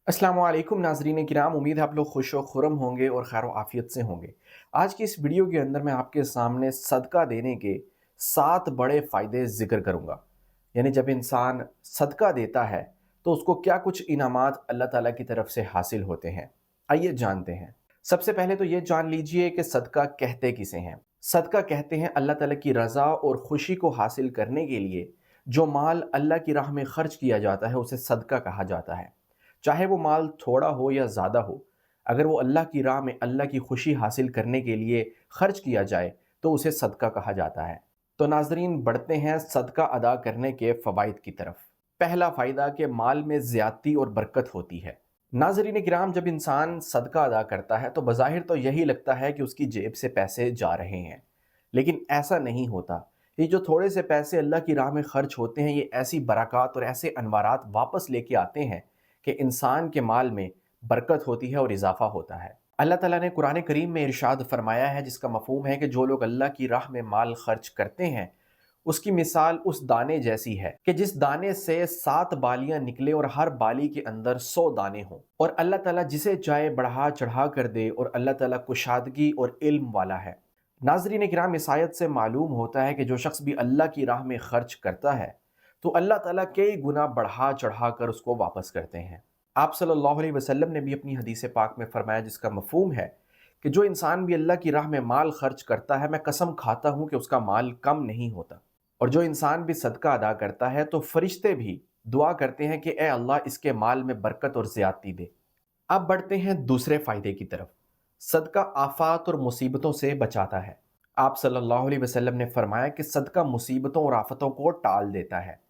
अस्सलाम वालेकुम नाज़रीन किराम, उम्मीद है आप लोग खुश व खुरम होंगे और खैर आफियत से होंगे। आज की इस वीडियो के अंदर मैं आपके सामने सदका देने के 7 बड़े फ़ायदे ज़िक्र करूँगा। यानी जब इंसान सदका देता है तो उसको क्या कुछ इनामात अल्लाह ताला की तरफ से हासिल होते हैं। आइए जानते हैं। सबसे पहले तो ये जान लीजिए कि सदका कहते किसे हैं। सदका कहते हैं अल्लाह ताला की रज़ा और खुशी को हासिल करने के लिए जो माल अल्लाह की राह में खर्च किया जाता है उसे सदका कहा जाता है। चाहे वो माल थोड़ा हो या ज़्यादा हो, अगर वो अल्लाह की राह में अल्लाह की खुशी हासिल करने के लिए खर्च किया जाए तो उसे सदका कहा जाता है। तो नाजरीन, बढ़ते हैं सदका अदा करने के फ़वाइद की तरफ। पहला फ़ायदा कि माल में ज़्यादती और बरकत होती है। नाजरीन किराम, जब इंसान सदका अदा करता है तो बज़ाहिर तो यही लगता है कि उसकी जेब से पैसे जा रहे हैं, लेकिन ऐसा नहीं होता। ये जो थोड़े से पैसे अल्लाह की राह में खर्च होते हैं, ये ऐसी बरक़ात और ऐसे अनवारात वापस लेके आते हैं कि इंसान के माल में बरकत होती है और इजाफा होता है। अल्लाह ताला ने कुरान करीम में इरशाद फरमाया है, जिसका मफ़हूम है कि जो लोग अल्लाह की राह में माल खर्च करते हैं उसकी मिसाल उस दाने जैसी है कि जिस दाने से 7 बालियां निकले और हर बाली के अंदर 100 दाने हों। और अल्लाह ताला जिसे चाहे बढ़ा चढ़ा कर दे और अल्लाह ताला कुशादगी और इल्म वाला है। नाजरीन किराम, इस आयत से मालूम होता है कि जो शख्स भी अल्लाह की राह में खर्च करता है तो अल्लाह ताला कई गुना बढ़ा चढ़ा कर उसको वापस करते हैं। आप सल्लल्लाहु अलैहि वसल्लम ने भी अपनी हदीस पाक में फरमाया, जिसका मफहूम है कि जो इंसान भी अल्लाह की राह में माल खर्च करता है, मैं कसम खाता हूँ कि उसका माल कम नहीं होता। और जो इंसान भी सदका अदा करता है तो फरिश्ते भी दुआ करते हैं कि ए अल्लाह, इसके माल में बरकत और ज़्यादती दे। अब बढ़ते हैं दूसरे फ़ायदे की तरफ। सदका आफ़ात और मुसीबतों से बचाता है। आप सल्लल्लाहु अलैहि वसल्लम ने फरमाया कि सदका मुसीबतों और आफ़तों को टाल देता है।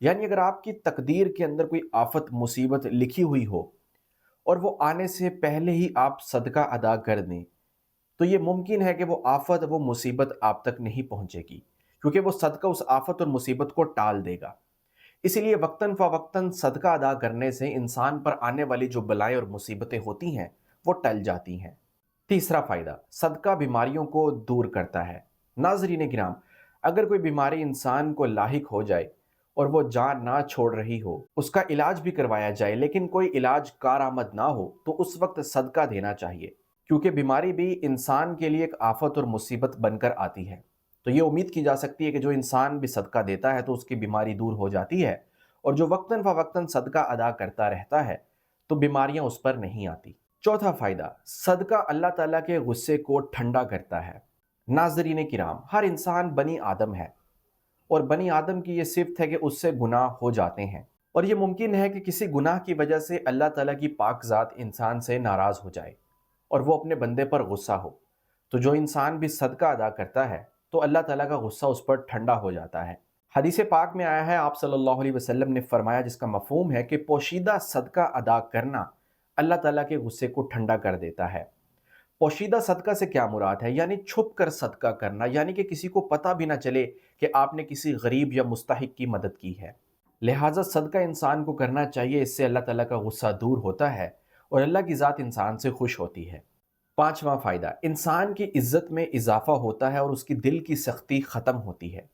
यानी अगर आपकी तकदीर के अंदर कोई आफ़त मुसीबत लिखी हुई हो और वो आने से पहले ही आप सदका अदा कर दें, तो ये मुमकिन है कि वो आफ़त, वो मुसीबत आप तक नहीं पहुँचेगी, क्योंकि वो सदका उस आफ़त और मुसीबत को टाल देगा। इसीलिए वक्तन फ़वक्तन सदका अदा करने से इंसान पर आने वाली जो बलाएँ और मुसीबतें होती हैं, वो टल जाती हैं। तीसरा फ़ायदा, सदका बीमारियों को दूर करता है। नाज़रीन किराम, अगर कोई बीमारी इंसान को लाहिक हो जाए और वो जान ना छोड़ रही हो, उसका इलाज भी करवाया जाए लेकिन कोई इलाज कारआमद ना हो, तो उस वक्त सदका देना चाहिए, क्योंकि बीमारी भी इंसान के लिए एक आफत और मुसीबत बनकर आती है। तो ये उम्मीद की जा सकती है कि जो इंसान भी सदका देता है तो उसकी बीमारी दूर हो जाती है, और जो वक्तन फ़वक्तन सदका अदा करता रहता है तो बीमारियां उस पर नहीं आती। चौथा फ़ायदा, सदका अल्लाह ताला के गुस्से को ठंडा करता है। नाज़रीन किराम, हर इंसान बनी आदम है और बनी आदम की ये सिफ़त है कि उससे गुनाह हो जाते हैं, और ये मुमकिन है कि किसी गुनाह की वजह से अल्लाह ताला की पाक ज़ात इंसान से नाराज़ हो जाए और वो अपने बंदे पर गुस्सा हो। तो जो इंसान भी सदका अदा करता है तो अल्लाह ताला का गुस्सा उस पर ठंडा हो जाता है। हदीस पाक में आया है, आप सल्लल्लाहु अलैहि वसल्लम ने फरमाया, जिसका मफहूम है कि पोशीदा सदका अदा करना अल्लाह ताला के गुस्से को ठंडा कर देता है। पोशीदा सदका से क्या मुराद है? यानी छुप कर सदका करना, यानी कि किसी को पता भी ना चले कि आपने किसी गरीब या मुस्तहिक की मदद की है। लिहाजा सदका इंसान को करना चाहिए, इससे अल्लाह ताला का गुस्सा दूर होता है और अल्लाह की ज़ात इंसान से खुश होती है। पांचवा फ़ायदा, इंसान की इज़्ज़त में इजाफा होता है और उसकी दिल की सख्ती ख़त्म होती है।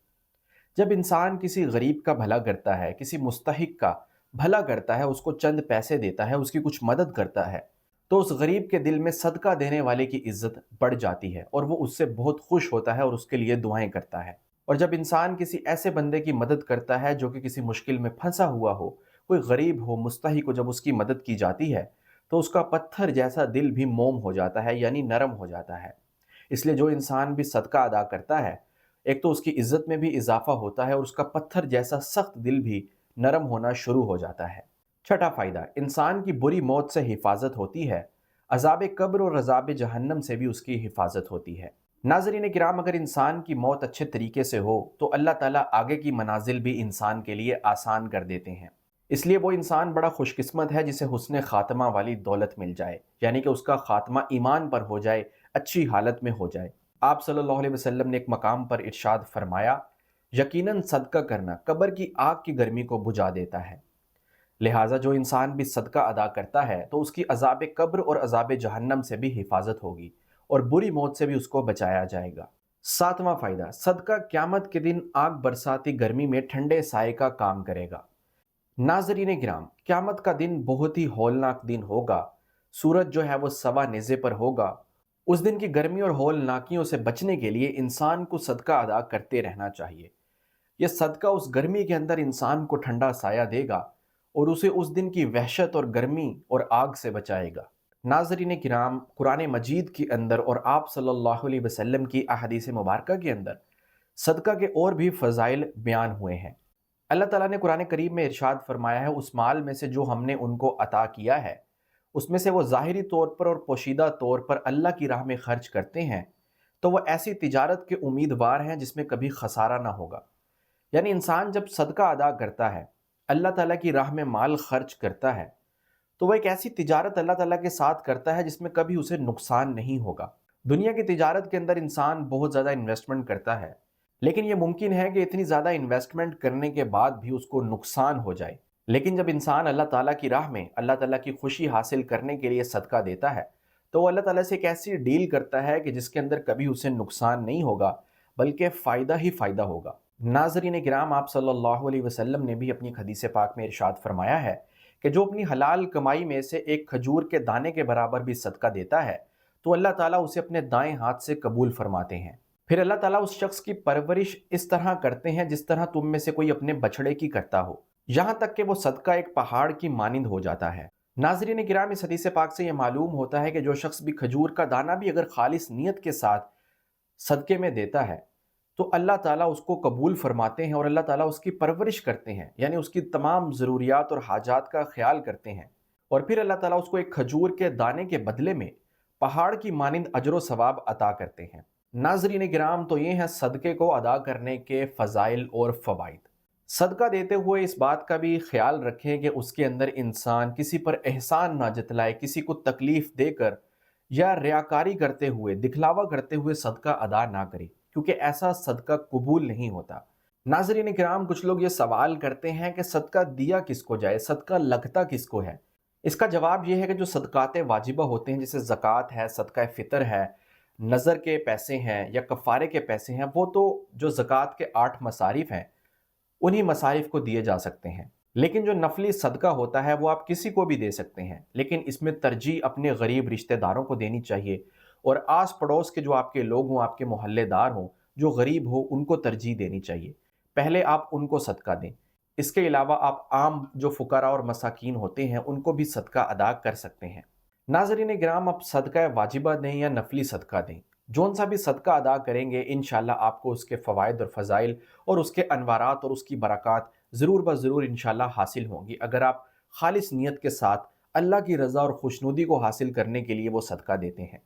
जब इंसान किसी गरीब का भला करता है, किसी मुस्तहिक का भला करता है, उसको चंद पैसे देता है, उसकी कुछ मदद करता है, तो उस गरीब के दिल में सदका देने वाले की इज्जत बढ़ जाती है और वो उससे बहुत खुश होता है और उसके लिए दुआएं करता है। और जब इंसान किसी ऐसे बंदे की मदद करता है जो कि किसी मुश्किल में फंसा हुआ हो, कोई गरीब हो, मुस्तहिक हो, जब उसकी मदद की जाती है तो उसका पत्थर जैसा दिल भी मोम हो जाता है, यानी नरम हो जाता है। इसलिए जो इंसान भी सदका अदा करता है, एक तो उसकी इज्जत में भी इजाफा होता है और उसका पत्थर जैसा सख्त दिल भी नरम होना शुरू हो जाता है। छठा फायदा, इंसान की बुरी मौत से हिफाजत होती है। अजाब कब्र और अजाब जहन्नम से भी उसकी हिफाजत होती है। नाजरीन किराम, अगर इंसान की मौत अच्छे तरीके से हो तो अल्लाह ताला आगे की मनाजिल भी इंसान के लिए आसान कर देते हैं। इसलिए वो इंसान बड़ा खुशकिस्मत है जिसे हुस्न खात्मा वाली दौलत मिल जाए, यानी कि उसका खात्मा ईमान पर हो जाए, अच्छी हालत में हो जाए। आप सल्लल्लाहु अलैहि वसल्लम ने एक मकाम पर इरशाद फरमाया, यकीनन सदका करना कब्र की आग की गर्मी को बुझा देता है। लिहाजा जो इंसान भी सदका अदा करता है तो उसकी अजाब कब्र और अजाब जहन्नम से भी हिफाजत होगी और बुरी मौत से भी उसको बचाया जाएगा। सातवां फायदा, सदका क़यामत के दिन आग बरसाती गर्मी में ठंडे साए का काम करेगा। नाज़रीन किराम, क़यामत का दिन बहुत ही हौलनाक दिन होगा। सूरज जो है वो सवा नेज़े पर होगा। उस दिन की गर्मी और हौलनाकियों से बचने के लिए इंसान को सदका अदा करते रहना चाहिए। यह सदका उस गर्मी के अंदर इंसान को ठंडा साया देगा और उसे उस दिन की वहशत और गर्मी और आग से बचाएगा। नाज़रीन किराम, कुरान मजीद के अंदर और आप सल्लल्लाहु अलैहि वसल्लम की अहादीस मुबारका के अंदर सदका के और भी फ़ज़ाइल बयान हुए हैं। अल्लाह ताला ने कुरान करीम में इरशाद फरमाया है, उस माल में से जो हमने उनको अता किया है, उसमें से वो ज़ाहिरी तौर पर और पोशीदा तौर पर अल्लाह की राह में खर्च करते हैं, तो वह ऐसी तिजारत के उम्मीदवार हैं जिसमें कभी खसारा ना होगा। यानी इंसान जब सदका अदा करता है, अल्लाह ताला की राह में माल खर्च करता है, तो वह एक ऐसी तिजारत अल्लाह ताला के साथ करता है जिसमें कभी उसे नुकसान नहीं होगा। दुनिया की तिजारत के अंदर इंसान बहुत ज़्यादा इन्वेस्टमेंट करता है, लेकिन ये मुमकिन है कि इतनी ज़्यादा इन्वेस्टमेंट करने के बाद भी उसको नुकसान हो जाए। लेकिन जब इंसान अल्लाह ताला की राह में अल्लाह ताला की खुशी हासिल करने के लिए सदका देता है, तो वो अल्लाह ताला से एक ऐसी डील करता है कि जिसके अंदर कभी उसे नुकसान नहीं होगा, बल्कि फ़ायदा ही फ़ायदा होगा। नाज़रीन किराम, आप सल्लल्लाहु अलैहि वसल्लम ने भी अपनी एक हदीस पाक में इरशाद फरमाया है कि जो अपनी हलाल कमाई में से एक खजूर के दाने के बराबर भी सदका देता है, तो अल्लाह ताला उसे अपने दाएं हाथ से कबूल फरमाते हैं। फिर अल्लाह ताला उस शख्स की परवरिश इस तरह करते हैं जिस तरह तुम में से कोई अपने बछड़े की करता हो, यहाँ तक कि वो सदका एक पहाड़ की मानिंद हो जाता है। नाज़रीन किराम, इस हदीस पाक से ये मालूम होता है कि जो शख्स भी खजूर का दाना भी अगर खालिस नियत के साथ सदके में देता है, तो अल्लाह ताला उसको कबूल फरमाते हैं और अल्लाह ताला उसकी परवरिश करते हैं, यानी उसकी तमाम ज़रूरियात और हाजात का ख्याल करते हैं। और फिर अल्लाह ताला उसको एक खजूर के दाने के बदले में पहाड़ की मानिंद अजर व सवाब अता करते हैं। नाज़रीन किराम, तो ये हैं सदक़े को अदा करने के फ़ज़ाइल और फ़वाइद। सदका देते हुए इस बात का भी ख्याल रखें कि उसके अंदर इंसान किसी पर एहसान ना जतलाए, किसी को तकलीफ़ देकर या रियाकारी करते हुए, दिखलावा करते हुए सदका अदा ना करे, क्योंकि ऐसा सदका कबूल नहीं होता। नाज़रीन किराम, कुछ लोग ये सवाल करते हैं कि सदका दिया किसको जाए, सदका लगता किसको है। इसका जवाब ये है कि जो सदकात वाजिबा होते हैं, जैसे ज़कात है, सदका फ़ितर है, नज़र के पैसे हैं या कफ़ारे के पैसे हैं, वो तो जो ज़कात के 8 मसारिफ़ हैं, उन्हीं मसारिफ़ को दिए जा सकते हैं। लेकिन जो नफली सदका होता है वो आप किसी को भी दे सकते हैं, लेकिन इसमें तरजीह अपने गरीब रिश्तेदारों को देनी चाहिए और आस पड़ोस के जो आपके लोग हों, आपके मोहल्लेदार हों, जो गरीब हो, उनको तरजीह देनी चाहिए। पहले आप उनको सदका दें। इसके अलावा आप आम जो फ़ुकरा और मसाकीन होते हैं, उनको भी सदका अदा कर सकते हैं। नाज़रीन किराम, आप सदका वाजिबा दें या नफली सदका दें, जौन सा भी सदका अदा करेंगे, इंशाल्लाह आपको उसके फ़वाइद और फ़ज़ाइल और उसके अनवारात और उसकी बरक़ात ज़रूर ब ज़रूर इंशाल्लाह हासिल होंगी, अगर आप खालिस नियत के साथ अल्लाह की रज़ा और खुशनुदी को हासिल करने के लिए वो सदका देते हैं।